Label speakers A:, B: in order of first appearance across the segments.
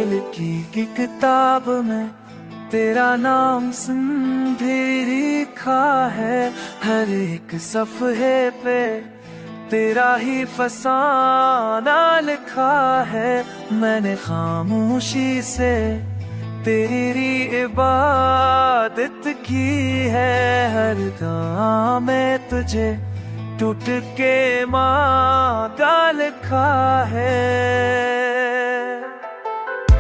A: दिल की किताब में तेरा नाम भी लिखा है। हर एक सफ़हे पे तेरा ही फसाना लिखा है। मैंने खामोशी से तेरी इबादत की है। हर दुआ में तुझे टूट के मांगा लिखा है।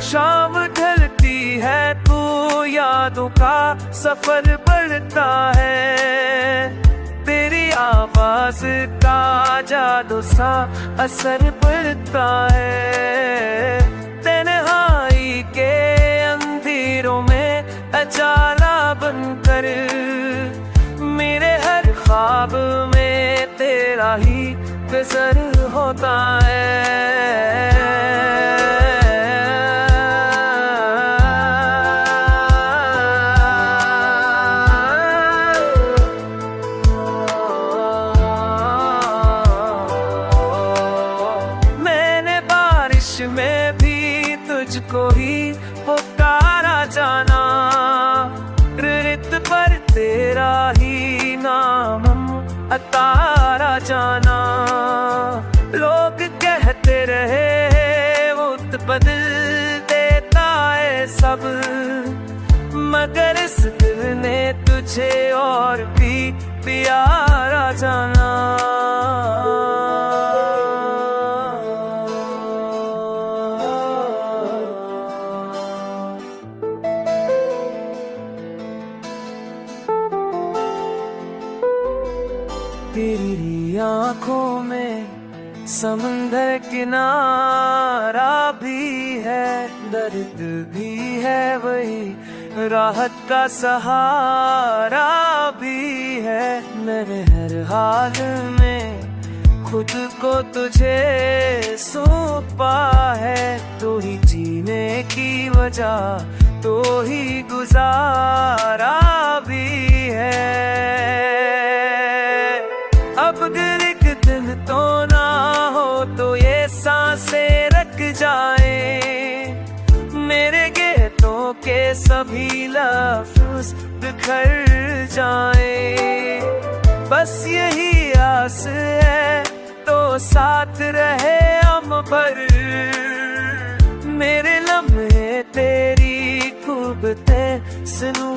A: शाम ढलती है तू यादों का सफर बढ़ता है। तेरी आवाज का जादू सा असर पड़ता है। तन्हाई के अंधेरों में अजाला बनकर मेरे हर ख्वाब में तेरा ही गुजर होता है। में भी तुझको ही पुकारा जाना। रित पर तेरा ही नाम अतारा जाना। लोग कहते रहे वक्त बदल देता है सब, मगर इस दिल ने तुझे और भी प्यारा जाना। तेरी आँखों में समंदर किनारा भी है। दर्द भी है वही राहत का सहारा भी है। मेरे हर हाल में खुद को तुझे सौंपा है। तो ही जीने की वजह तो ही गुजारा भी है। अब अगर एक दिन तो ना हो तो ये सांसें रख जाए। मेरे गीतों के सभी लफ्ज़ बिखर जाए। बस यही आस है तो साथ रहे हम पर। मेरे लम्हे तेरी खूबतें सुनूं